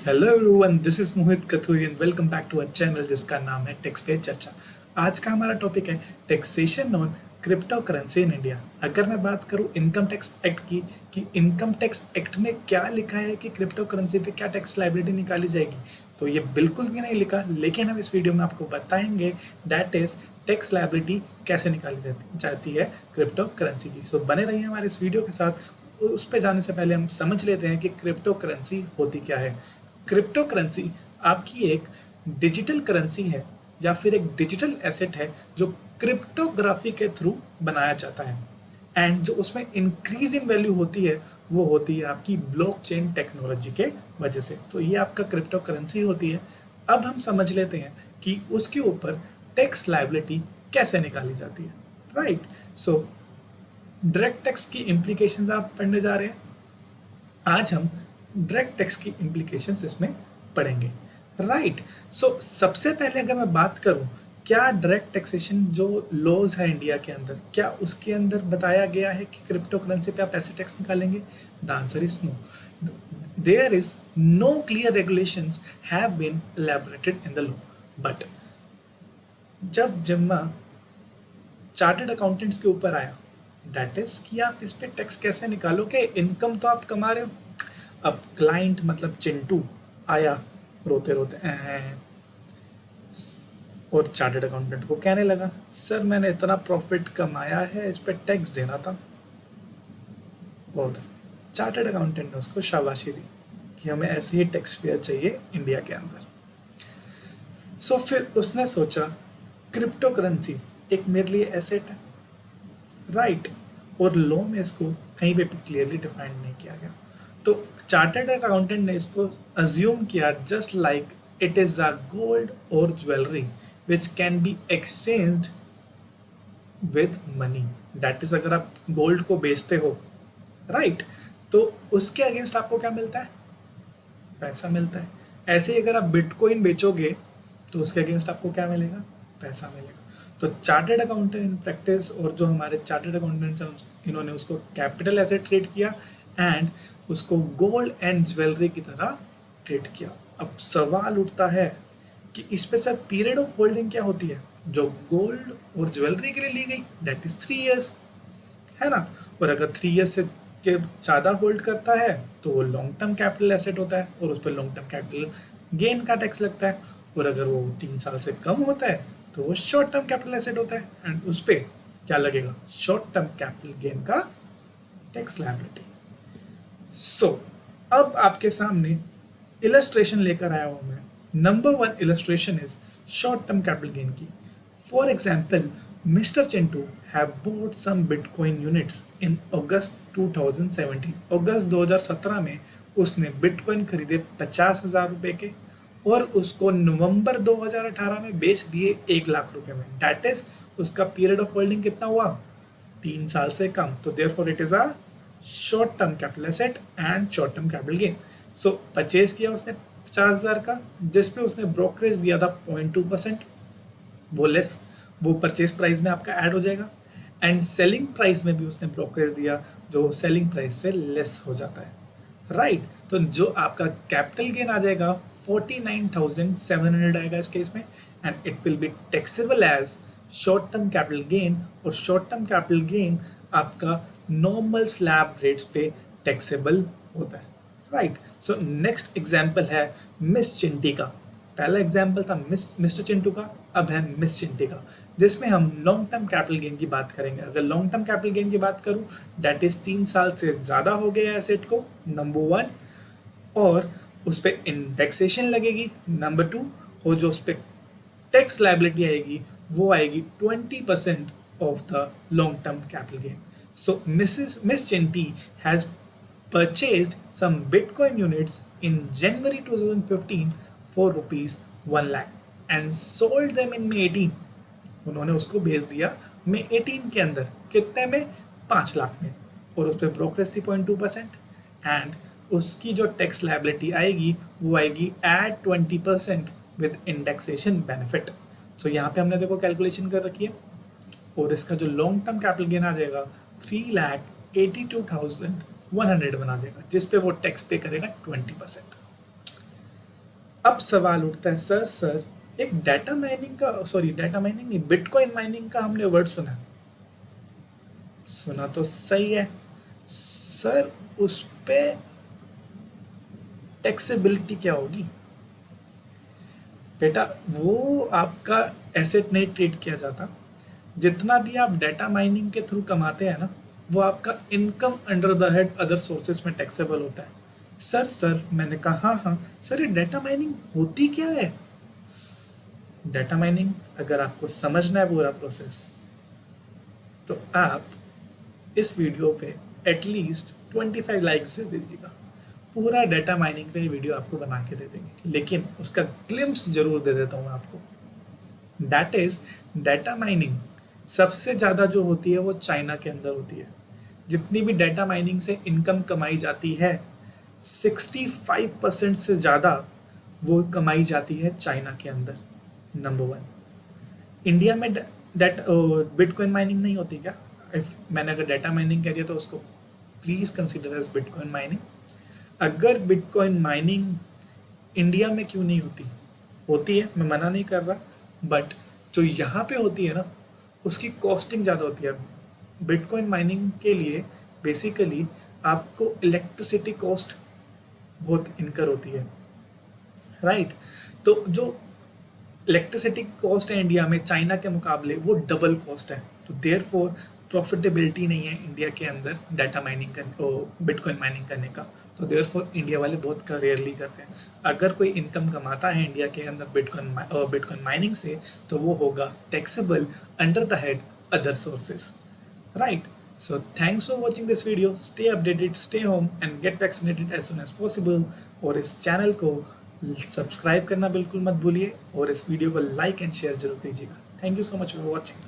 Hello everyone, this is Mohit Kathuri and welcome back to a channel जिसका नाम है takes पे चर्चा। आज का हमारा टॉपिक है taxation on crypto currency in India. अगर मैं बात करूं इनकम टैक्स एक्ट की कि इनकम टैक्स एक्ट में क्या लिखा है कि क्रिप्टो करेंसी पे क्या टैक्स लायबिलिटी निकाली जाएगी, तो ये बिल्कुल भी नहीं लिखा, लेकिन हम इस वीडियो में आपको बताएंगे दैट इज टैक्स लायबिलिटी कैसे निकाली जाती है क्रिप्टो करेंसी की। सो बने रहिए हमारे इस वीडियो के साथ। उस पर जाने से पहले हम समझ लेते हैं कि क्रिप्टो करेंसी होती क्या है। क्रिप्टो करेंसी आपकी एक डिजिटल करेंसी है या फिर एक डिजिटल एसेट है जो क्रिप्टोग्राफी के थ्रू बनाया जाता है एंड जो उसमें इंक्रीज इन वैल्यू होती है वो होती है आपकी ब्लॉकचेन टेक्नोलॉजी के वजह से। तो ये आपका क्रिप्टो करेंसी होती है। अब हम समझ लेते हैं कि उसके ऊपर टैक्स लायबिलिटी कैसे निकाली जाती है। राइट, सो डायरेक्ट टैक्स की इम्प्लीकेशंस आप पढ़ने जा रहे हैं। आज हम डायरेक्ट टैक्स की इम्प्लीकेशंस इसमें पढ़ेंगे। राइट, सो सबसे पहले अगर मैं बात करूं क्या डायरेक्ट टैक्सेशन जो लॉज है इंडिया के अंदर, क्या उसके अंदर बताया गया है कि क्रिप्टो करेंसी पे आप ऐसे टैक्स निकालेंगे? The answer is no. There is no clear regulations have been elaborated in the law. But जब जिम्मा चार्टर्ड अकाउंटेंट्स के ऊपर आया दैट इज कि आप इस पे टैक्स कैसे निकालोगे, इनकम तो आप कमा रहे हो। अब क्लाइंट मतलब चिंटू आया रोते रोते और चार्टर्ड अकाउंटेंट को कहने लगा, सर मैंने इतना प्रॉफिट कमाया है, इस पे टैक्स देना था। और चार्टर्ड अकाउंटेंट ने उसको शाबाशी दी कि हमें ऐसे ही टैक्स पेयर चाहिए इंडिया के अंदर। सो फिर उसने सोचा क्रिप्टो करेंसी एक मेरे लिए एसेट है। राइट, और लॉ में इसको कहीं पे भी क्लियरली डिफाइन नहीं किया गया। तो चार्टर्ड अकाउंटेंट ने इसको अज्यूम किया just like it is a gold और jewellery which can be exchanged with money. That is अगर आप गोल्ड को बेचते हो, राइट, तो उसके अगेंस्ट आपको क्या मिलता है? पैसा मिलता है। ऐसे ही अगर आप बिटकॉइन बेचोगे तो उसके अगेंस्ट आपको क्या मिलेगा? पैसा मिलेगा। तो चार्टर्ड अकाउंटेंट इन प्रैक्टिस और जो हमारे चार्टर्ड अकाउंटेंट्स हैं इन्होंने उसको कैपिटल एसेट ट्रीट किया एंड उसको गोल्ड एंड ज्वेलरी की तरह ट्रीट किया। अब सवाल उठता है कि इस पे सर पीरियड ऑफ होल्डिंग क्या होती है? जो गोल्ड और ज्वेलरी के लिए ली गई दैट इज 3 ईयर्स, है ना। और अगर 3 ईयर्स से के ज़्यादा होल्ड करता है तो वो लॉन्ग टर्म कैपिटल एसेट होता है और उस पर लॉन्ग टर्म कैपिटल गेन का टैक्स लगता है। और अगर वो 3 साल से कम होता है तो वो शॉर्ट टर्म कैपिटल एसेट होता है एंड उस पर क्या लगेगा? शॉर्ट टर्म कैपिटल गेन का टैक्स लायबिलिटी। सो अब आपके सामने इलस्ट्रेशन लेकर आया हूं मैं। Number 1 illustration is short term capital gain की। For example, mister Chintu have bought some bitcoin units in August 2017। August 2017 में उसने बिटकॉइन खरीदे 50,000 रुपए के और उसको नवंबर 2018 में बेच दिए 1 लाख रुपए में। दैट इज उसका पीरियड ऑफ होल्डिंग कितना हुआ? 3 साल से कम। तो therefore it is a short term capital asset and short term capital gain. So purchase किया उसने 50,000 का, जिसपे उसने ब्रोकरेज दिया था 0.2%। वो लेस वो परचेज प्राइस में आपका ऐड हो जाएगा एंड सेलिंग प्राइस में भी उसने ब्रोकरेज दिया जो सेलिंग प्राइस से लेस हो जाता है। राइट, तो जो आपका कैपिटल गेन आ जाएगा 49,700 आएगा इस केस में and it will be taxable as short term capital gain. और शॉर्ट टर्म कैपिटल गेन आपका नॉर्मल स्लैब रेट्स पे टैक्सेबल होता है। राइट, सो नेक्स्ट एग्जाम्पल है मिस चिंटी का। पहला एग्जाम्पल था मिस्टर चिंटू का, अब है मिस चिंटी का, जिसमें हम लॉन्ग टर्म कैपिटल गेन की बात करेंगे। अगर लॉन्ग टर्म कैपिटल गेन की बात करूं दैट इज 3 साल से ज़्यादा हो गया एसेट को, नंबर 1, और उस पर इंडेक्सेशन लगेगी, नंबर 2, और जो उस पर टैक्स लायबिलिटी आएगी वो आएगी 20% of the long term capital gain. So miss Chinti has purchased some Bitcoin units in January 2015 for rupees 1 lakh and sold them in May 18। उन्होंने उसको बेच दिया May 18 के अंदर कितने में? 5 लाख में। और उस पर ब्रोकरेज थी 0.2% एंड उसकी जो टैक्स लायबिलिटी आएगी वो आएगी एट 20% विद इंडेक्सेशन बेनिफिट। सो यहाँ पे हमने देखो कैलकुलेशन कर रखी है और इसका जो लॉन्ग टर्म कैपिटल गेन आ जाएगा 3,82,100 बना देगा, जिस पे वो टैक्स पे करेगा 20%। अब सवाल उठता है, सर एक डाटा माइनिंग का, सॉरी डाटा माइनिंग नहीं, बिटकॉइन माइनिंग का हमने वर्ड सुना तो सही है सर, उस पे टैक्सेबिलिटी क्या होगी? बेटा वो आपका एसेट नहीं ट्रीट किया जाता, जितना भी आप डाटा माइनिंग के थ्रू कमाते हैं ना, वो आपका income under the head other sources में टैक्सेबल होता है। सर मैंने कहा हाँ सर, ये डाटा माइनिंग होती क्या है? डाटा माइनिंग अगर आपको समझना है पूरा प्रोसेस, तो आप इस वीडियो पे एटलीस्ट 25 लाइक्स दे दीजिएगा। पूरा डाटा माइनिंग पे वीडियो आपको बना के दे देंगे, लेकिन उसका ग्लिम्स जरूर दे देता हूँ आपको। दैट इज डाटा माइनिंग सबसे ज़्यादा जो होती है वो चाइना के अंदर होती है। जितनी भी डाटा माइनिंग से इनकम कमाई जाती है, 65% से ज़्यादा वो कमाई जाती है चाइना के अंदर। नंबर 1। इंडिया में बिटकॉइन माइनिंग नहीं होती क्या? मैंने अगर डाटा माइनिंग कह दिया तो उसको please consider as bitcoin mining. अगर बिटकॉइन माइनिंग इंडिया में क्यों नहीं होती? होती है, मैं मना नहीं कर रहा, बट जो यहाँ पे होती है ना, उसकी कॉस्टिंग ज़्यादा होती है। बिटकॉइन माइनिंग के लिए बेसिकली आपको इलेक्ट्रिसिटी कॉस्ट बहुत इनकर होती है, राइट? तो जो इलेक्ट्रिसिटी की कॉस्ट है इंडिया में चाइना के मुकाबले, वो डबल कॉस्ट है। तो देयरफॉर प्रॉफिटेबिलिटी नहीं है इंडिया के अंदर डाटा माइनिंग बिटकॉइन माइनिंग करने का। तो देयरफॉर इंडिया वाले बहुत रेयरली करते हैं। अगर कोई इनकम कमाता है इंडिया के अंदर बिटकॉइन माइनिंग से, तो वो होगा taxable under the head other sources, right? So thanks for watching this video. Stay updated, stay home and get vaccinated as soon as possible. और इस चैनल को सब्सक्राइब करना बिल्कुल मत भूलिए, और इस वीडियो को लाइक एंड शेयर जरूर कीजिएगा। Thank you so much for watching.